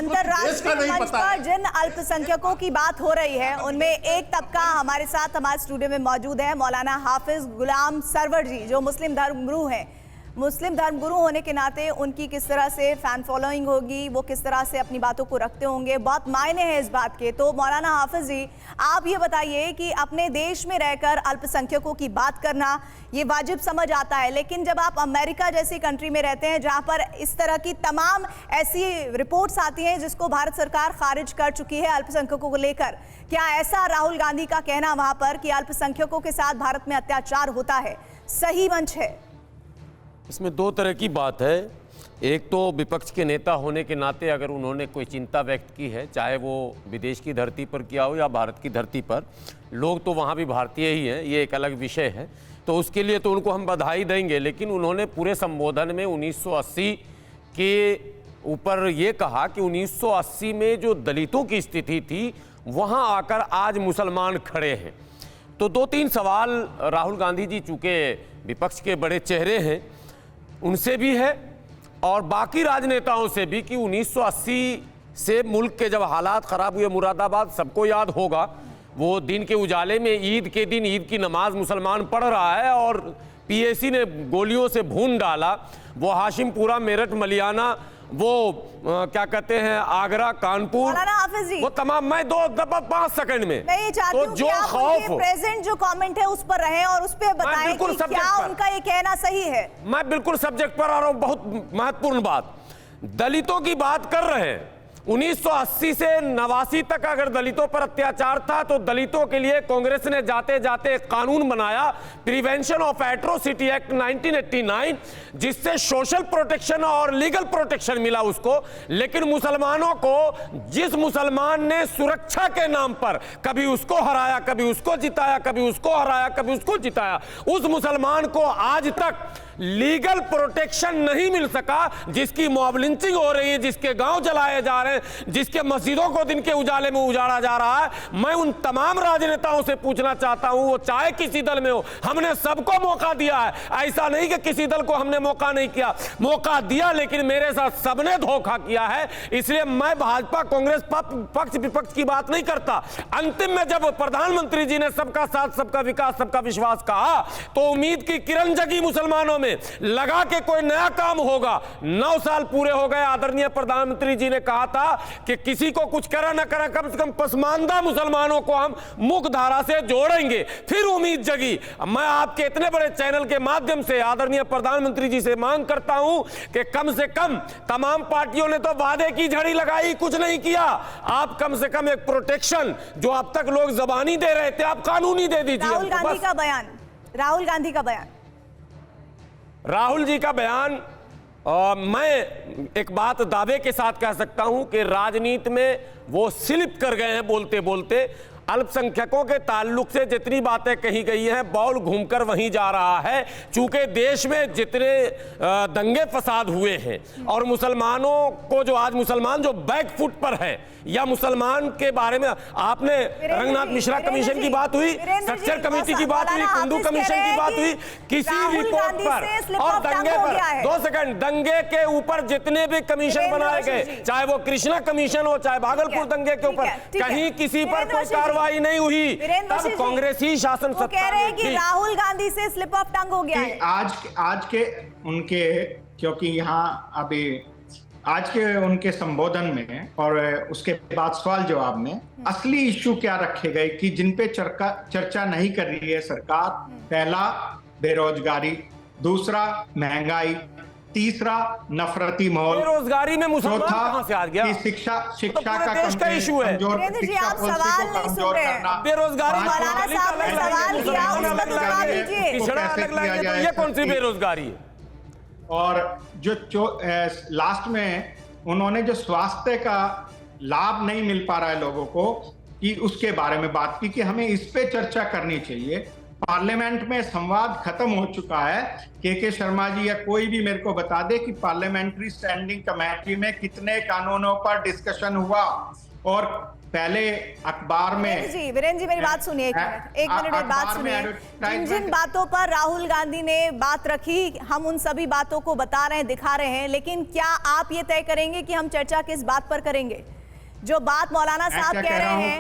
अंतरराष्ट्रीय मंच पर जिन अल्पसंख्यकों की बात हो रही है उनमें एक तबका हमारे साथ हमारे स्टूडियो में मौजूद है, मौलाना हाफिज गुलाम सरवर जी, जो मुस्लिम धर्मगुरु हैं। मुस्लिम धर्मगुरु होने के नाते उनकी किस तरह से फैन फॉलोइंग होगी, वो किस तरह से अपनी बातों को रखते होंगे, बहुत मायने हैं इस बात के। तो मौलाना हाफिज जी, आप ये बताइए कि अपने देश में रहकर अल्पसंख्यकों की बात करना ये वाजिब समझ आता है, लेकिन जब आप अमेरिका जैसी कंट्री में रहते हैं जहां पर इस तरह की तमाम ऐसी रिपोर्ट्स आती हैं जिसको भारत सरकार खारिज कर चुकी है अल्पसंख्यकों को लेकर, क्या ऐसा राहुल गांधी का कहना वहां पर कि अल्पसंख्यकों के साथ भारत में अत्याचार होता है सही मंच है? इसमें दो तरह की बात है। एक तो विपक्ष के नेता होने के नाते अगर उन्होंने कोई चिंता व्यक्त की है, चाहे वो विदेश की धरती पर किया हो या भारत की धरती पर, लोग तो वहाँ भी भारतीय ही हैं, ये एक अलग विषय है, तो उसके लिए तो उनको हम बधाई देंगे। लेकिन उन्होंने पूरे संबोधन में 1980 के ऊपर ये कहा कि 1980 में जो दलितों की स्थिति थी वहाँ आकर आज मुसलमान खड़े हैं। तो दो तीन सवाल राहुल गांधी जी चूँकि विपक्ष के बड़े चेहरे हैं उनसे भी है और बाकी राजनेताओं से भी कि 1980 से मुल्क के जब हालात ख़राब हुए, मुरादाबाद सबको याद होगा, वो दिन के उजाले में ईद के दिन ईद की नमाज मुसलमान पढ़ रहा है और पीएसी ने गोलियों से भून डाला। वो हाशिमपुरा, मेरठ, मलियाना, वो क्या कहते हैं आगरा, कानपुर, वो तमाम, मैं 5 सेकंड में तो जो खौफ प्रेजेंट जो कमेंट है उस पर रहे और उस पर बताएं कि क्या उनका ये कहना सही है। मैं बिल्कुल सब्जेक्ट पर आ रहा हूं। बहुत महत्वपूर्ण बात, दलितों की बात कर रहे हैं। 1980 से 89 तक अगर दलितों पर अत्याचार था तो दलितों के लिए कांग्रेस ने जाते जाते एक कानून बनाया, प्रिवेंशन ऑफ एट्रोसिटी एक्ट 1989, जिससे सोशल प्रोटेक्शन और लीगल प्रोटेक्शन मिला उसको। लेकिन मुसलमानों को, जिस मुसलमान ने सुरक्षा के नाम पर कभी उसको हराया, कभी उसको जिताया, कभी उसको हराया, कभी उसको जिताया, उस मुसलमान को आज तक लीगल प्रोटेक्शन नहीं मिल सका। जिसकी मॉब लिंचिंग हो रही है, जिसके गांव जलाए जा रहे हैं, जिसके मस्जिदों को दिन के उजाले में उजाड़ा जा रहा है, मैं उन तमाम राजनेताओं से पूछना चाहता हूं, वो चाहे किसी दल में हो, हमने सबको मौका दिया है। ऐसा नहीं कि किसी दल को हमने मौका नहीं किया, मौका दिया, लेकिन मेरे साथ सबने धोखा किया है। इसलिए मैं भाजपा कांग्रेस पक्ष विपक्ष की बात नहीं करता। अंतिम में जब प्रधानमंत्री जी ने सबका साथ, सबका विकास, सबका विश्वास कहा तो उम्मीद की किरण जगी मुसलमानों में, लगा के कोई नया काम होगा। 9 साल पूरे हो गए, आदरणीय प्रधानमंत्री जी ने कहा था कि किसी को कुछ करा ना करा, कम से कम पसमानदा मुसलमानों को हम मुख्य धारा से जोड़ेंगे। फिर उम्मीद जगी। मैं आपके इतने बड़े चैनल के माध्यम से आदरणीय प्रधानमंत्री जी से मांग करता हूं कि कम से कम, तमाम पार्टियों ने तो वादे की झड़ी लगाई, कुछ नहीं किया, आप कम से कम एक प्रोटेक्शन जो अब तक लोग जबानी दे रहे थे, आप कानूनी दे दीजिए। राहुल गांधी का बयान, राहुल गांधी का बयान, राहुल जी का बयान, मैं एक बात दावे के साथ कह सकता हूं कि राजनीति में वो स्लिप कर गए हैं बोलते बोलते। अल्पसंख्यकों के ताल्लुक से जितनी बातें कही गई हैं, बॉल घूमकर वहीं जा रहा है। चूंकि देश में जितने दंगे फसाद हुए हैं और मुसलमानों को, जो आज मुसलमान जो बैक फुट पर है, या मुसलमान के बारे में आपने रंगनाथ मिश्रा कमीशन की बात हुई, सक्सेना कमेटी की बात हुई, कुंडू कमीशन की बात हुई, किसी रिपोर्ट पर और दंगे पर, 2 सेकंड, दंगे के ऊपर जितने भी कमीशन बनाए गए, चाहे वो कृष्णा कमीशन हो, चाहे भागलपुर दंगे के ऊपर, कहीं किसी पर कोई कार्रवाई नहीं हुई। तब कांग्रेस ही शासन सत्ता कह रहे हैं कि राहुल गांधी से स्लिप ऑफ टंग हो गया है। आज के उनके, क्योंकि यहाँ अभी आज के उनके संबोधन में और उसके बाद सवाल जवाब में असली इश्यू क्या रखे गए कि जिन पे चर्चा नहीं कर रही है सरकार। पहला बेरोजगारी, दूसरा महंगाई, तीसरा नफरती माहौल, बेरोजगारी में मुसलमान कहां से आ गया, कि शिक्षा का देश का इशू है। बेरोजगारी ये कौन सी बेरोजगारी है? और जो लास्ट में उन्होंने जो स्वास्थ्य का लाभ नहीं मिल पा रहा है लोगों को, कि उसके बारे में बात की कि हमें इस पे चर्चा करनी चाहिए। पार्लियामेंट में संवाद खत्म हो चुका है। के शर्मा जी या कोई भी मेरे को बता दे कि पार्लियामेंट्री स्टैंडिंग कमेटी में कितने कानूनों पर डिस्कशन हुआ, और पहले अखबार में वीरेंद्र जी मेरी बात सुनिए, एक मिनट में बात सुनिए। जिन जिन बातों पर राहुल गांधी ने बात रखी, हम उन सभी बातों को बता रहे हैं, दिखा रहे हैं, लेकिन क्या आप ये तय करेंगे कि हम चर्चा किस बात पर करेंगे? जो बात मौलाना साहब कह रहे हैं